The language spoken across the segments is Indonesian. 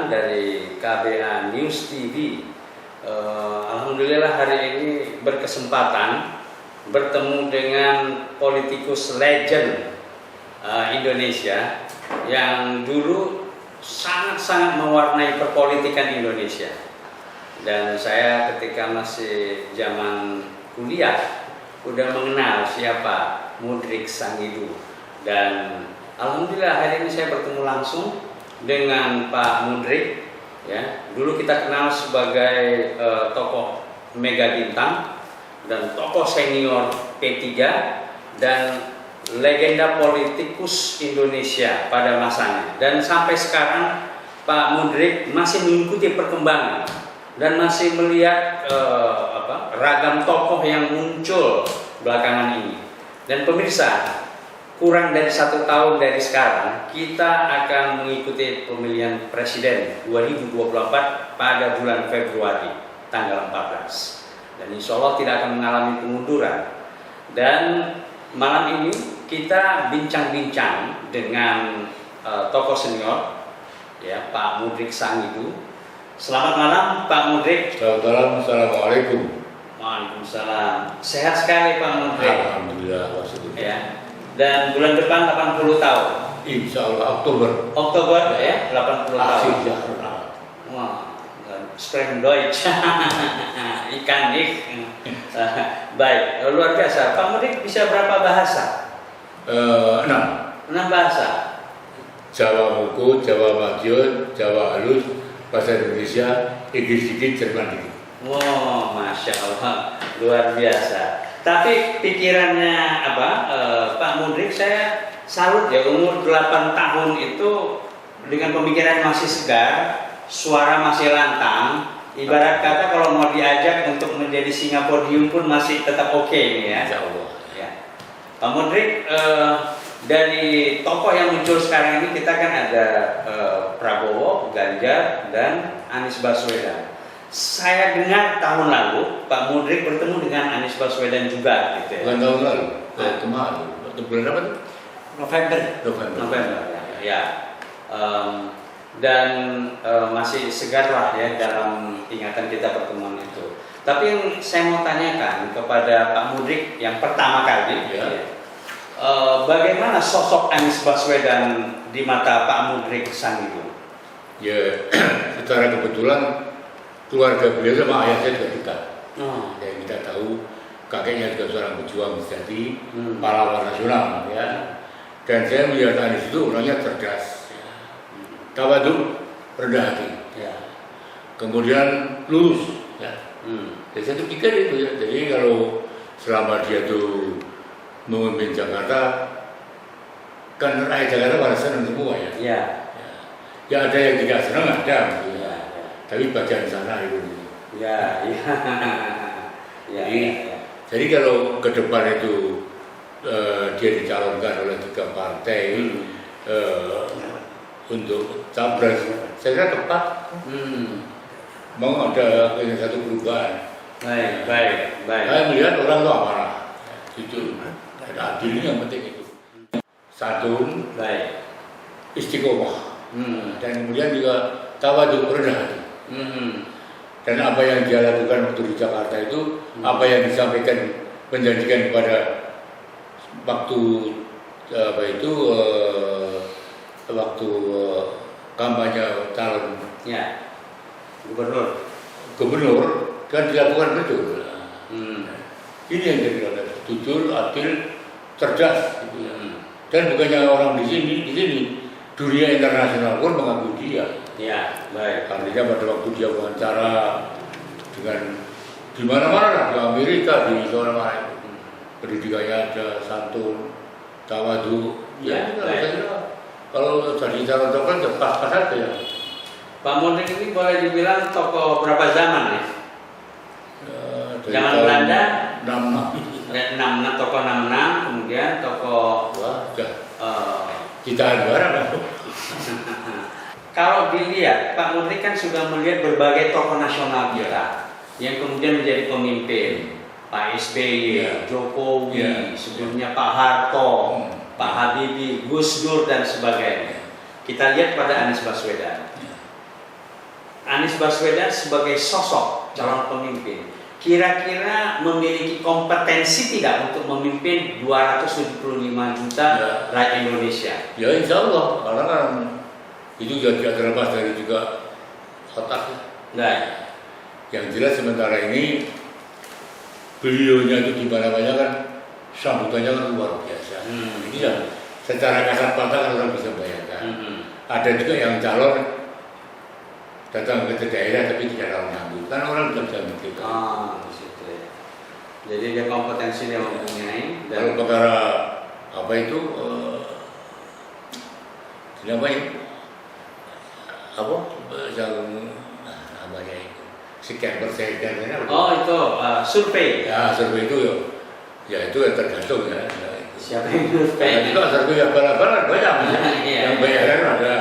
Burhan dari KBA News TV. Alhamdulillah hari ini berkesempatan bertemu dengan politikus legend Indonesia yang dulu sangat-sangat mewarnai perpolitikan Indonesia. Dan saya ketika masih zaman kuliah udah mengenal siapa Mudrik Sangidu. Dan alhamdulillah hari ini saya bertemu langsung dengan Pak Mudrik. Ya, dulu kita kenal sebagai tokoh mega bintang dan tokoh senior P3 dan legenda politikus Indonesia pada masanya. Dan sampai sekarang Pak Mudrik masih mengikuti perkembangan dan masih melihat ragam tokoh yang muncul belakangan ini. Dan pemirsa, kurang dari 1 tahun dari sekarang kita akan mengikuti pemilihan presiden 2024 pada bulan Februari tanggal 14. Dan insya Allah tidak akan mengalami pengunduran. Dan malam ini kita bincang-bincang dengan tokoh senior, ya, Pak Mudrik Sangidu. Selamat malam Pak Mudrik. Selamat malam, assalamualaikum. Waalaikumsalam. Sehat sekali Pak Mudrik. Alhamdulillah. Ya. Dan bulan depan 80 tahun. Insya Allah Oktober. Oktober ya, 80 tahun. Wah, sprechen Deutsch. Ikan nih. Baik, luar biasa. Pak Mudrik bisa berapa bahasa? 6 bahasa. Jawa Buku, Jawa Madiun, Jawa Halus, bahasa Indonesia, Inggris sedikit, Jerman sedikit. Wow, Masya Allah, luar biasa. Tapi pikirannya Pak Mudrik, saya salut ya, umur 8 tahun itu dengan pemikiran masih segar, suara masih lantang. Ibarat kata kalau mau diajak untuk menjadi singa podium pun masih tetap oke nih ya. Insya Allah. Ya. Pak Mudrik, dari tokoh yang muncul sekarang ini kita kan ada Prabowo, Ganjar, dan Anies Baswedan. Saya dengar tahun lalu Pak Mudrik bertemu dengan Anies Baswedan juga, gitu ya. Bukan tahun lalu, kemarin. Bulan apa tuh? November. Ya. Dan masih segar lah ya dalam ingatan kita pertemuan itu. Tapi yang saya mau tanyakan kepada Pak Mudrik yang pertama kali, ya. Bagaimana sosok Anies Baswedan di mata Pak Mudrik Sangidu? Ya, secara kebetulan keluarga beliau sama ayah saya juga dekat. Yang kita tahu kakeknya juga seorang pejuang sejati, pahlawan nasional, ya. Dan saya melihat Anies itu orangnya cerdas, tawadhu, rendah hati, ya. Kemudian lurus, ya. Jadi saya pikir itu ya. Jadi kalau selama dia tuh memimpin Jakarta, kan rakyat Jakarta pada senang semua ya. Ya. Ya ada yang tidak senang ada, gitu, ya. Tapi bagian sana itu. Ya. Jadi kalau ke depan itu dia dicalonkan oleh 3 partai untuk capres, saya kira tepat. Mau ada satu perubahan. Baik. Saya melihat orang itu amarah, jujur, ada adil yang penting itu. Satu, istiqomah, dan kemudian juga tawadhu, rendah hati. Dan apa yang dia lakukan waktu di Jakarta itu, apa yang disampaikan, menjanjikan kepada waktu waktu kampanye calon gubernur kan dilakukan betul. Ini yang jadi jujur, adil, cerdas. Gitu. Dan bukannya orang di sini dunia internasional pun mengakui dia. Ya, baik. Artinya pada waktu dia wawancara dengan di mana-mana, di Amerika, di mana-mana, pendidikannya ada, santun, tawadhu. Ya, kalau jadi calon tokoh ya pas-pas saja ya. Pak Mudrik ini boleh dibilang tokoh berapa zaman ya? Zaman Belanda 66, tokoh 66, kemudian tokoh kita negara kan. Kalau dilihat, Pak Mudrik kan sudah melihat berbagai tokoh nasional kita yang kemudian menjadi pemimpin. Pak SBY, Jokowi, sebelumnya Pak Harto, Pak Habibie, Gus Dur dan sebagainya. Kita lihat pada Anies Baswedan. Anies Baswedan sebagai sosok calon pemimpin kira-kira memiliki kompetensi tidak untuk memimpin 275 juta rakyat Indonesia? Ya insya Allah, karena kan itu juga tidak terlepas dari juga otaknya. Nah, yang jelas sementara ini beliaunya itu di mana-mana kan sambutannya kan luar biasa. Ini ya secara kasat mata kan orang bisa bayangkan. Ada juga yang calon datang ke daerah tapi tidak tahu nyambut, kan orang bisa mikir. di situ ya. Jadi dia kompetensi dia mempunyai. Kalau perkara apa itu apa ya? Apa yang namanya itu sekian persen dan itu survei. Ya survei itu ya itu tergantung ya. Siapa yang survei? Nah, itu survei ya bala-bala banyak yang bayaran ada.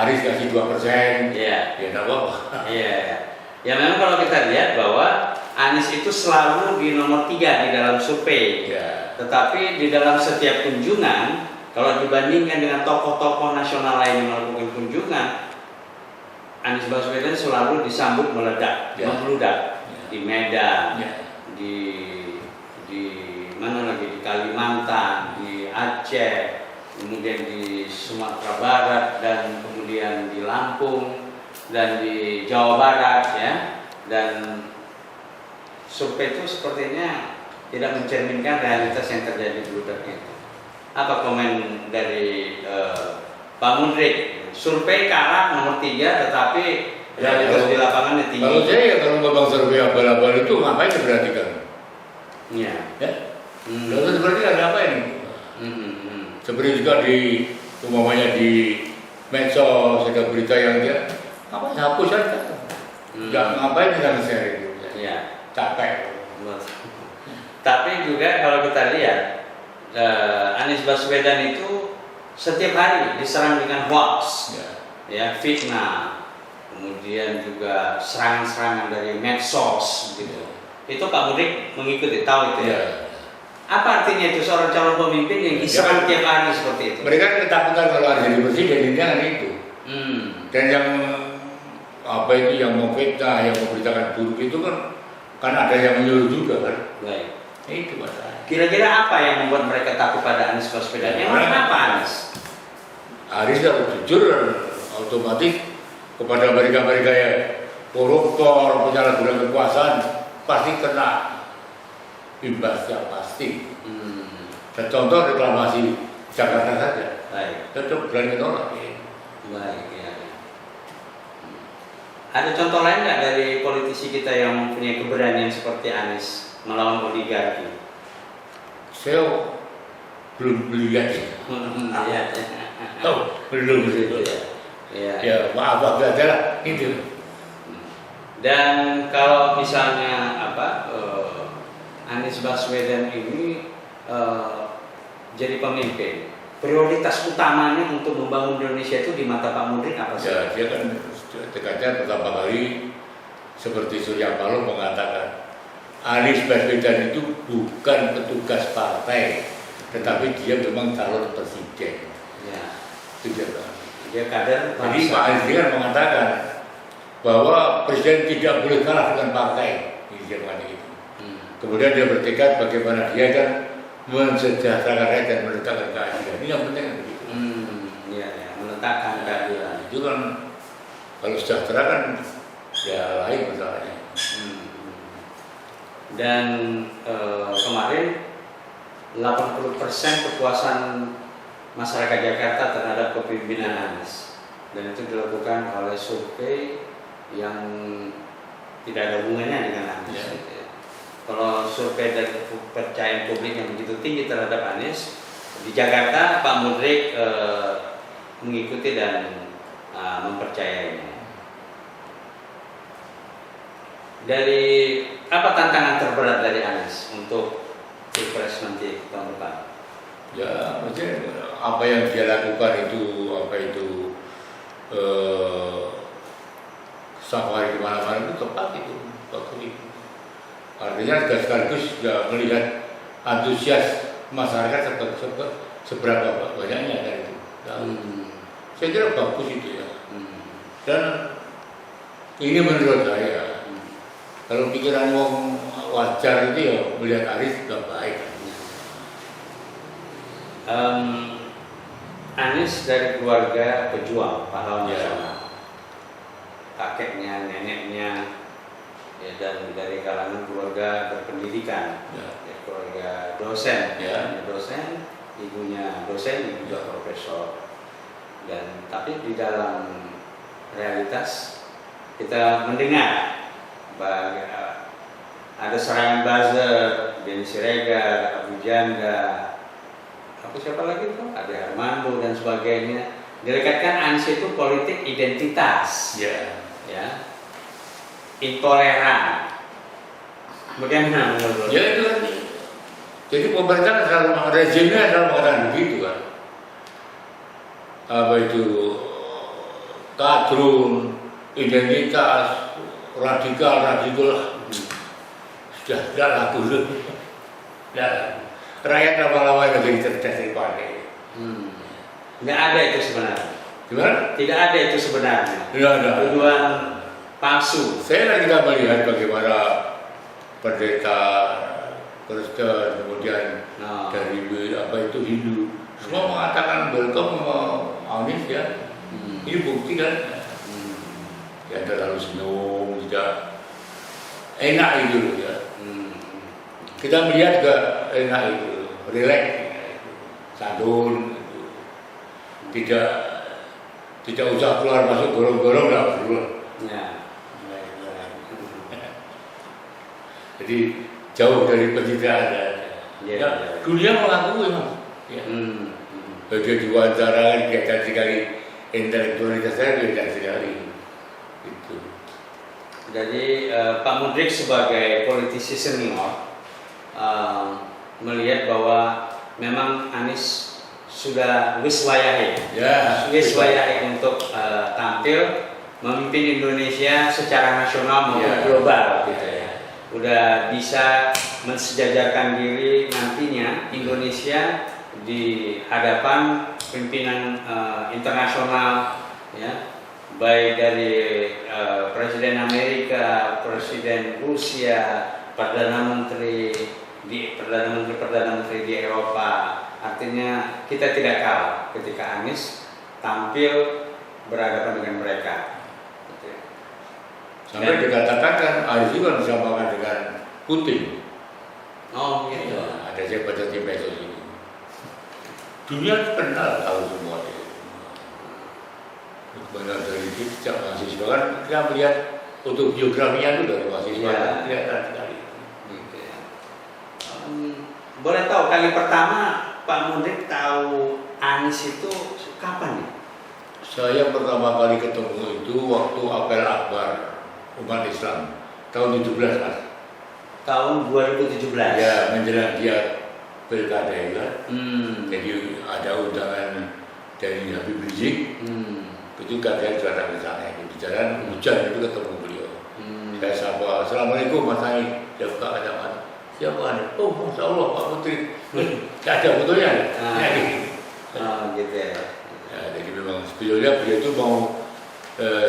Anies kasih 2%. Ya enggak apa-apa. Ya memang kalau kita lihat bahwa Anies itu selalu di nomor 3 di dalam survei. Tetapi di dalam setiap kunjungan, kalau dibandingkan dengan tokoh-tokoh nasional lain yang melakukan kunjungan, Anies Baswedan selalu disambut meledak, membludak di Medan, di mana lagi, di Kalimantan, di Aceh, kemudian di Sumatera Barat, dan kemudian di Lampung dan di Jawa Barat ya. Dan survei itu sepertinya tidak mencerminkan realitas yang terjadi di beludaknya itu. Apa komen dari Pak Mudrik? Survei kalah nomor 3, tetapi realitas di lapangannya tinggi. Kalau saya ya kalau ngomong survei abal-abal itu ngapain diperhatikan? Iya. Lalu seperti ada apa ini? Seperti juga di umpamanya di medsos ada berita yang dia apa hapus saja. Nggak ngapain kita nge-share itu? Capek. Tapi juga kalau kita lihat Anies Baswedan itu setiap hari diserang dengan hoax, fitnah, kemudian juga serangan-serangan dari medsos, gitu. Itu Pak Mudrik mengikuti, tahu itu ya. Apa artinya itu seorang calon pemimpin yang diserang tiap hari seperti itu? Mereka ketakutan kalau ada jadi presiden, intinya kan itu. Dan yang apa itu yang mau fitnah, yang memberitakan buruk itu kan ada yang menyuruh juga kan. Baik. Itu masalah. Kira-kira apa yang membuat mereka takut pada Anies Baswedan? Yang mana apa Anies? Anies harus jujur, otomatis kepada mereka-mereka yang koruptor, penyalahgunaan kekuasaan pasti kena imbasnya pasti. Contoh reklamasi Jakarta saja. Baik. Tetap berani nolak. Baik ya. Ada contoh lain nggak dari politisi kita yang mempunyai keberanian seperti Anies melawan oligarki? Saya belum lihat. Belum lihat. Ya maaf aja lah itu. Dan kalau misalnya Anies Baswedan ini jadi pemimpin, prioritas utamanya untuk membangun Indonesia itu di mata Pak Mudrik apa sih? Ya, dia kan dekatnya pertama kali seperti Surya Paloh mengatakan Anies Baswedan itu bukan petugas partai, tetapi dia memang calon presiden. Itu dia kader. Jadi Pak Anies kan mengatakan bahwa presiden tidak boleh kalah dengan partai. Dia mengatakan itu. Kemudian dia bertekad bagaimana dia kan mensejahterakan rakyat dan meletakkan keadilan. Ini yang penting begitu. Meletakkan keadilan. Itu kan kalau sejahtera kan ya lain masalahnya. Dan kemarin 80% kepuasan masyarakat Jakarta terhadap kepemimpinan Anies, dan itu dilakukan oleh survei yang tidak ada hubungannya dengan Anies. Kalau survei dari kepercayaan publik yang begitu tinggi terhadap Anies di Jakarta, Pak Mudrik mengikuti dan mempercayainya. Dari apa tantangan terberat dari Anies untuk Pilpres nanti tahun depan? Ya, maksudnya apa yang dia lakukan itu safari kemana-mana itu tepat itu, waktu itu. Artinya sekaligus juga melihat antusias masyarakat seberapa banyaknya dari itu. Saya kira bagus itu ya. Dan Ini menurut saya, kalau pikiran wong wajar itu ya melihat Anies sudah baik. Anies dari keluarga pejuang pahlawan Ya. nasional, kakeknya, neneknya, ya, dan dari kalangan keluarga berpendidikan, Ya. ya, keluarga dosen, Ya. dosen, ibunya dosen, ibu juga profesor. Dan tapi di dalam realitas kita mendengar ada serangan buzzer, Denny Siregar, Abu Janda, siapa lagi tuh? Ada Armando dan sebagainya. Direkatkan Anies itu politik identitas, Ya. ya, intoleran. Bagaimana menurut? Ya itu kan. Jadi pemerintah selalu rezimnya selalu mengatakan begitu kan. Apa itu kadrun, identitas, radikal sudah tidak laku. Ya. Rakyat lama-lama lebih cerdas daripada. Nggak ada itu sebenarnya. Gimana? Tidak ada itu sebenarnya. Tidak ada. Tuduhan palsu. Saya lagi melihat bagaimana pendeta Kristen, kemudian dari apa itu Hindu, semua mengatakan welcome Anies ya. Ini bukti kan? Ya terlalu senyum, tidak enak itu ya. Kita melihat juga enak itu, relax, santun, tidak usah keluar masuk gorong-gorong nggak perlu. Ya. Jadi jauh dari pencitraan. Ya. Dunia mengakui mas. Ya. Dia diwawancara kelihatan sekali intelektualitas saya kelihatan sekali. Itu. Jadi Pak Mudrik sebagai politisi senior melihat bahwa memang Anies sudah wiswayahe, untuk tampil memimpin Indonesia secara nasional maupun global, gitu ya. Udah bisa mensejajarkan diri nantinya Indonesia di hadapan pimpinan internasional, ya, baik dari Presiden Amerika, Presiden Rusia, Perdana Menteri di Eropa. Artinya kita tidak kalah ketika Anies tampil berhadapan dengan mereka. Sampai dikatakan kan Anies juga disamakan dengan Putin. Oh gitu. Ya, ada saya baca di medsos ini. Dunia kenal tahu semua itu. Benar dari sejak mahasiswa kan kita melihat autobiografinya itu dari mahasiswa kan kelihatan sekali. Boleh tahu kali pertama Pak Mudrik tahu Anies itu kapan ya? Saya pertama kali ketemu itu waktu apel akbar umat Islam tahun 17 mas. Tahun 2017. Ya menjelang dia pilkada ya. Jadi ada undangan dari Habib Rizik. Itu katanya juara misalnya di jalan hujan itu ketemu beliau. Saya sapa, assalamualaikum Mas Ani. Dia buka kacamata. Siapa Anda? Oh, Masya Allah Pak Putri. Tidak ada fotonya. Gitu ya. Ya, jadi memang sebetulnya beliau itu mau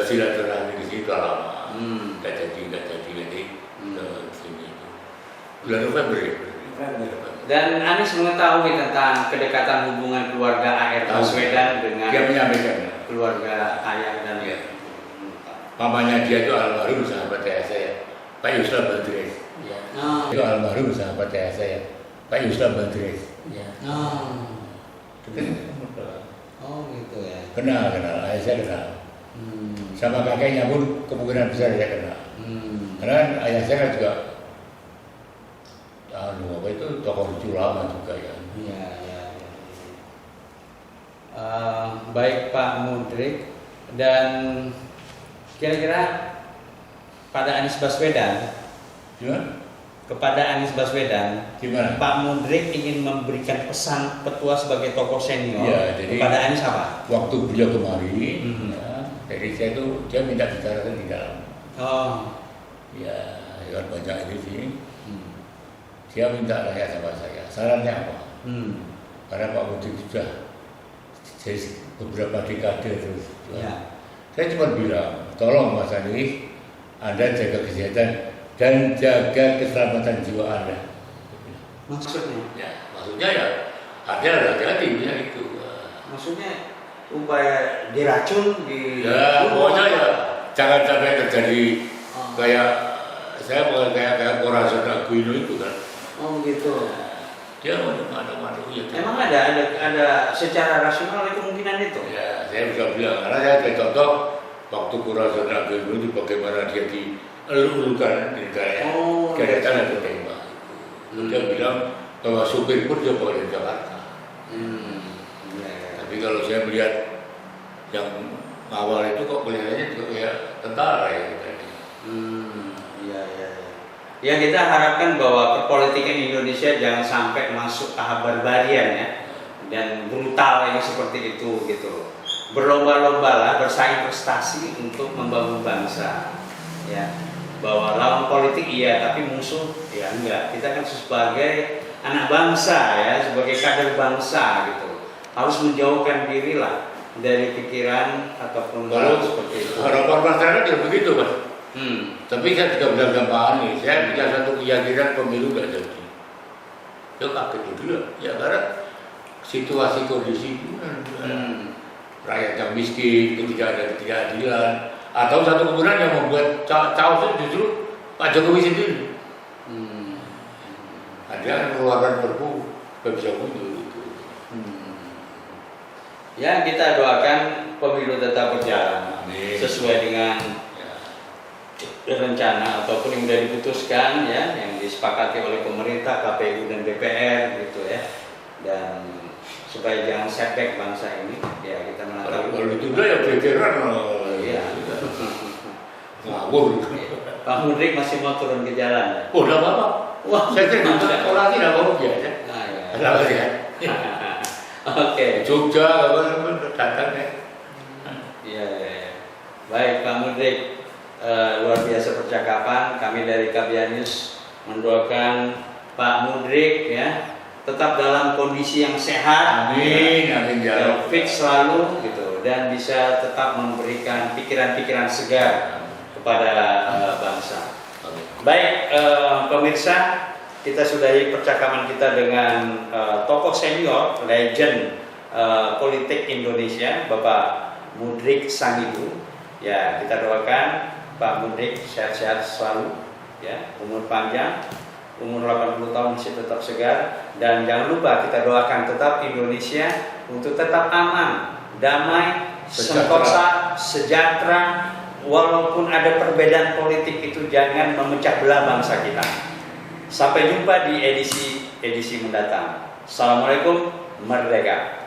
silaturahmi di sini lama. Nggak jadi nanti sini itu. Bulan November ya. Dan Anies mengetahui tentang kedekatan hubungan keluarga A.R. Baswedan dengan dia menyampaikan keluarga ayah dan mamanya dia itu almarhum sahabat saya, Pak Yusra Badres. Ya. Itu almarhum sahabat saya, Pak Yusra Badres. Ya. Oh gitu ya. Kenal, ayah saya kenal. Sama kakeknya pun kemungkinan besar saya kenal. Karena kan ayah saya kan juga apa itu tokoh lucu lama juga ya. Iya. Baik Pak Mudrik, dan kira-kira pada Anies Baswedan, kepada Anies Baswedan, gimana? Pak Mudrik ingin memberikan pesan petua sebagai tokoh senior ya, jadi kepada Anies apa? Waktu beliau kemari, ya, jadi saya itu dia minta bicara di dalam. Ya, lewat banyak ini sih. Dia minta tanya sama saya, sarannya apa? Karena Pak Mudrik sudah jadi beberapa dekade terus. Ya. Saya cuma bilang, tolong Mas Anies, Anda jaga kesehatan dan jaga keselamatan jiwa Anda. Maksudnya? Ya, maksudnya ya Anda hati-hati punya itu. Maksudnya upaya diracun di Ya, pokoknya ya jangan sampai terjadi kayak saya bukan kayak Corazon Aquino itu kan. Oh gitu. Dia mana ya. Emang ada secara rasional itu kemungkinan itu? Ya, saya bisa bilang karena saya ada contoh waktu Corazon Aquino itu bagaimana dia dielulukan di negaranya. Oh, Dia ada tertembak. Dia bilang bahwa supir pun dia bawa dari Jakarta. Ya. Tapi kalau saya melihat yang awal itu kok kelihatannya juga kayak tentara ya. Iya. Ya kita harapkan bahwa perpolitikan Indonesia jangan sampai masuk tahap barbarian ya dan brutal yang seperti itu gitu. Berlomba-lombalah bersaing prestasi untuk membangun bangsa. Ya. Bahwa lawan politik iya tapi musuh ya enggak. Kita kan sebagai anak bangsa ya, sebagai kader bangsa gitu. Harus menjauhkan diri lah dari pikiran ataupun hal seperti itu. Harapan masyarakat ya begitu Mas. Tapi saya juga bilang Pak Anies, saya punya satu keyakinan pemilu gak jadi. Ya kaget juga, ya karena situasi kondisi itu rakyat yang miskin, ketika ada ketidakadilan, atau satu kemudian yang membuat caos itu justru Pak Jokowi sendiri. Ada mengeluarkan perpu, gak bisa mundur gitu. Ya kita doakan pemilu tetap berjalan sesuai dengan rencana ataupun yang sudah diputuskan ya, yang disepakati oleh pemerintah, KPU dan DPR gitu ya, dan supaya jangan setback bangsa ini ya kita menatap. Kalau itu udah ya veteran Iya. ngawur. Pak Mudrik masih mau turun ke jalan. Oh udah apa? Wah saya juga orang tidak mau biasa. Kenapa ya? Oke. Jogja apa datang ya? Iya. Baik Pak Mudrik. Luar biasa percakapan. Kami dari Kabianus mendoakan Pak Mudrik ya tetap dalam kondisi yang sehat, amin ya, fit selalu gitu dan bisa tetap memberikan pikiran-pikiran segar kepada bangsa. Baik pemirsa, kita sudahi percakapan kita dengan tokoh senior legend politik Indonesia Bapak Mudrik Sangidu. Ya kita doakan Pak Mudrik sehat-sehat selalu, ya, umur panjang, umur 80 tahun masih tetap segar, dan jangan lupa kita doakan tetap Indonesia untuk tetap aman, damai, sentosa, sejahtera, walaupun ada perbedaan politik itu jangan memecah belah bangsa kita. Sampai jumpa di edisi mendatang. Assalamualaikum, merdeka.